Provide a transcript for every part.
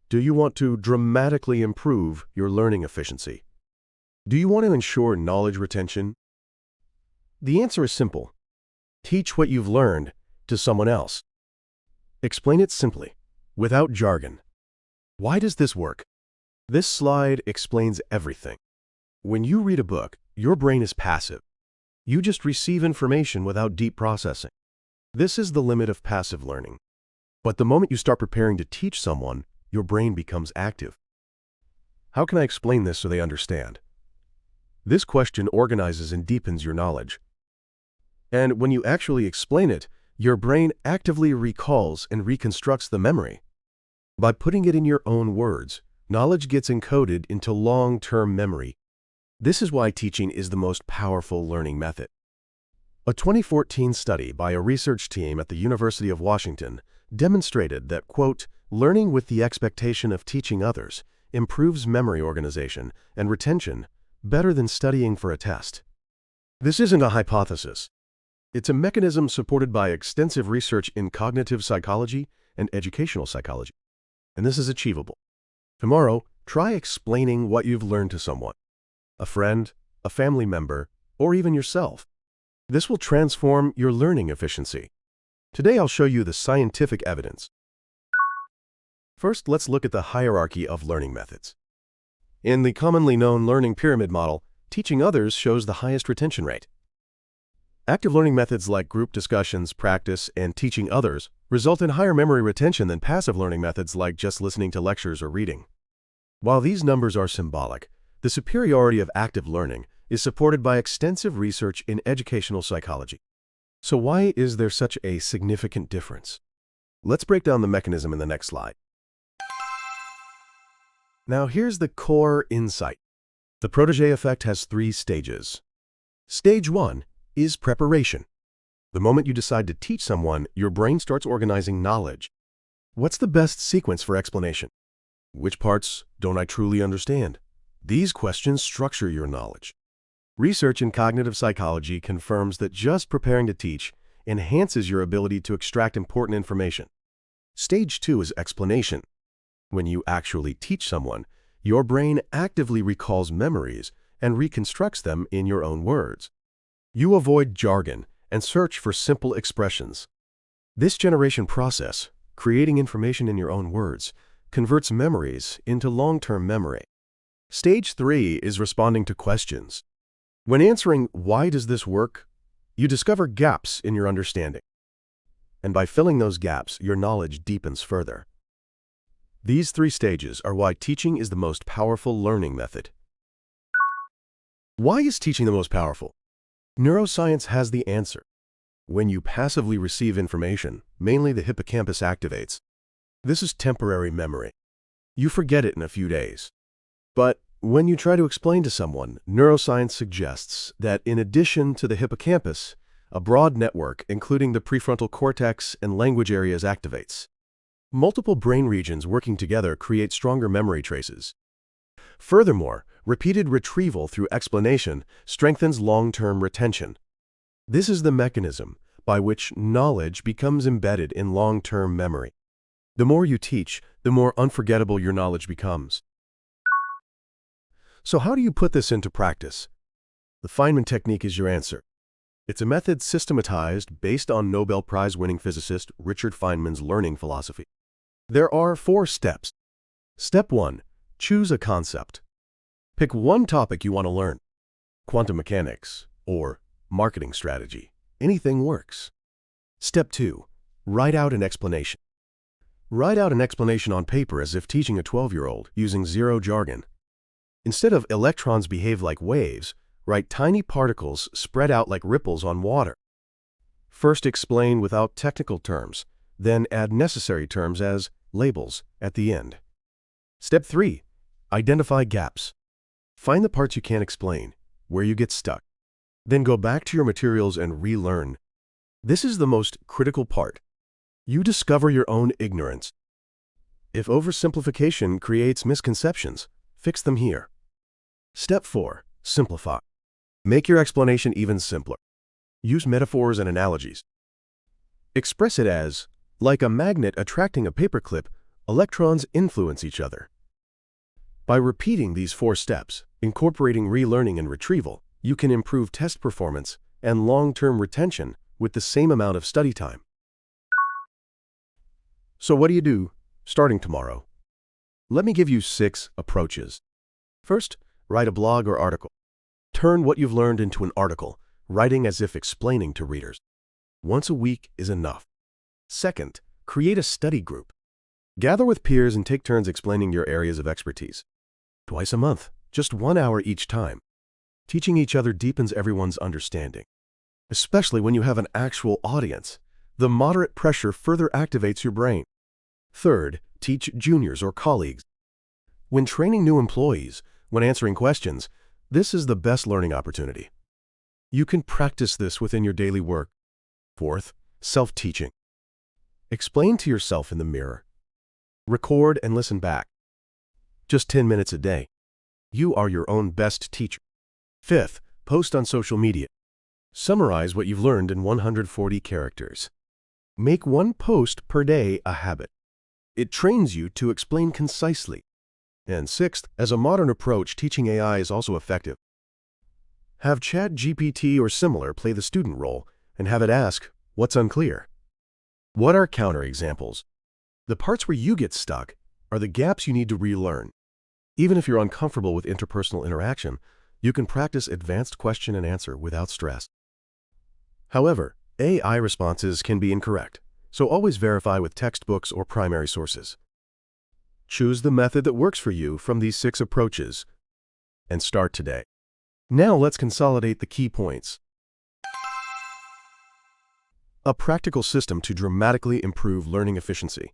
Do you want to dramatically improve your learning efficiency? Do you want to ensure knowledge retention? The answer is simple. Teach what you've learned to someone else. Explain it simply, without jargon. Why does this work? This slide explains everything. When you read a book, your brain is passive. You just receive information without deep processing. This is the limit of passive learning. But the moment you start preparing to teach someone, your brain becomes active. How can I explain this so they understand? This question organizes and deepens your knowledge. And when you actually explain it, your brain actively recalls and reconstructs the memory. By putting it in your own words, knowledge gets encoded into long-term memory. This is why teaching is the most powerful learning method. A 2014 study by a research team at the University of Washington demonstrated that, quote, learning with the expectation of teaching others improves memory organization and retention better than studying for a test. This isn't a hypothesis. It's a mechanism supported by extensive research in cognitive psychology and educational psychology. And this is achievable. Tomorrow, try explaining what you've learned to someone, a friend, a family member, or even yourself. This will transform your learning efficiency. Today I'll show you the scientific evidence. First, let's look at the hierarchy of learning methods. In the commonly known learning pyramid model, teaching others shows the highest retention rate. Active learning methods like group discussions, practice, and teaching others result in higher memory retention than passive learning methods like just listening to lectures or reading. While these numbers are symbolic, the superiority of active learning is supported by extensive research in educational psychology. So why is there such a significant difference? Let's break down the mechanism in the next slide. Now here's the core insight. The Protégé Effect has 3 stages. Stage 1 is preparation. The moment you decide to teach someone, your brain starts organizing knowledge. What's the best sequence for explanation? Which parts don't I truly understand? These questions structure your knowledge. Research in cognitive psychology confirms that just preparing to teach enhances your ability to extract important information. Stage 2 is explanation. When you actually teach someone, your brain actively recalls memories and reconstructs them in your own words. You avoid jargon and search for simple expressions. This generation process, creating information in your own words, converts memories into long-term memory. Stage 3 is responding to questions. When answering, "Why does this work?" you discover gaps in your understanding. And by filling those gaps, your knowledge deepens further. These 3 stages are why teaching is the most powerful learning method. Why is teaching the most powerful? Neuroscience has the answer. When you passively receive information, mainly the hippocampus activates. This is temporary memory. You forget it in a few days. But when you try to explain to someone, neuroscience suggests that in addition to the hippocampus, a broad network, including the prefrontal cortex and language areas, activates. Multiple brain regions working together create stronger memory traces. Furthermore, repeated retrieval through explanation strengthens long-term retention. This is the mechanism by which knowledge becomes embedded in long-term memory. The more you teach, the more unforgettable your knowledge becomes. So how do you put this into practice? The Feynman technique is your answer. It's a method systematized based on Nobel Prize-winning physicist Richard Feynman's learning philosophy. There are 4 steps. Step 1. Choose a concept. Pick one topic you want to learn. Quantum mechanics or marketing strategy. Anything works. Step 2. Write out an explanation. Write out an explanation on paper as if teaching a 12-year-old using zero jargon. Instead of electrons behave like waves, write tiny particles spread out like ripples on water. First explain without technical terms, then add necessary terms as labels at the end. Step 3. Identify gaps. Find the parts you can't explain, where you get stuck. Then go back to your materials and relearn. This is the most critical part. You discover your own ignorance. If oversimplification creates misconceptions, fix them here. Step 4. Simplify. Make your explanation even simpler. Use metaphors and analogies. Express it as, like a magnet attracting a paperclip, Electrons influence each other. By repeating these 4 steps, incorporating relearning and retrieval, you can improve test performance and long-term retention with the same amount of study time. So what do you do starting tomorrow? Let me give you 6 approaches. First, write a blog or article. Turn what you've learned into an article, writing as if explaining to readers. Once a week is enough. Second, create a study group. Gather with peers and take turns explaining your areas of expertise. Twice a month, just 1 hour each time. Teaching each other deepens everyone's understanding. Especially when you have an actual audience, the moderate pressure further activates your brain. Third, teach juniors or colleagues. When training new employees, when answering questions, this is the best learning opportunity. You can practice this within your daily work. Fourth, self-teaching. Explain to yourself in the mirror. Record and listen back. Just 10 minutes a day. You are your own best teacher. Fifth, post on social media. Summarize what you've learned in 140 characters. Make 1 post per day a habit. It trains you to explain concisely. And sixth, as a modern approach, teaching AI is also effective. Have ChatGPT or similar play the student role and have it ask, what's unclear? What are counterexamples? The parts where you get stuck are the gaps you need to relearn. Even if you're uncomfortable with interpersonal interaction, you can practice advanced question and answer without stress. However, AI responses can be incorrect, so always verify with textbooks or primary sources. Choose the method that works for you from these 6 approaches and start today. Now let's consolidate the key points. A practical system to dramatically improve learning efficiency.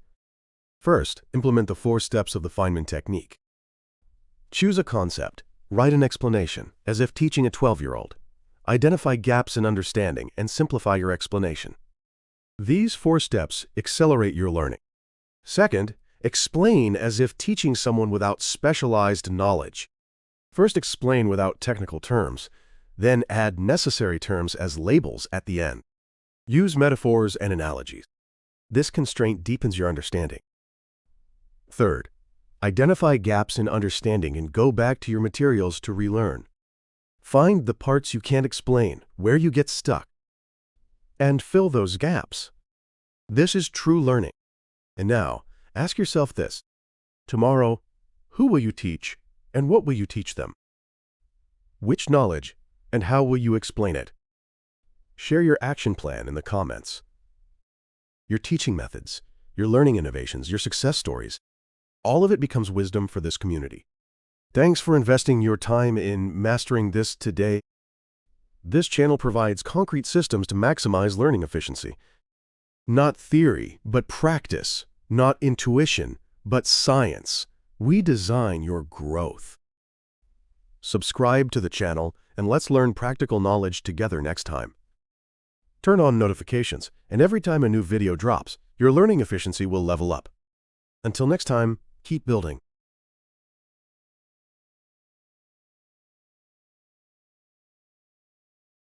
First, implement the 4 steps of the Feynman technique. Choose a concept. Write an explanation, as if teaching a 12-year-old. Identify gaps in understanding and simplify your explanation. These 4 steps accelerate your learning. Second, explain as if teaching someone without specialized knowledge. First, explain without technical terms, then add necessary terms as labels at the end. Use metaphors and analogies. This constraint deepens your understanding. Third, identify gaps in understanding and go back to your materials to relearn. Find the parts you can't explain, where you get stuck, and fill those gaps. This is true learning. And now, ask yourself this. Tomorrow, who will you teach and what will you teach them? Which knowledge and how will you explain it? Share your action plan in the comments. Your teaching methods, your learning innovations, your success stories, all of it becomes wisdom for this community. Thanks for investing your time in mastering this today. This channel provides concrete systems to maximize learning efficiency. Not theory, but practice. Not intuition, but science. We design your growth. Subscribe to the channel and let's learn practical knowledge together next time. Turn on notifications, and every time a new video drops, your learning efficiency will level up. Until next time, keep building.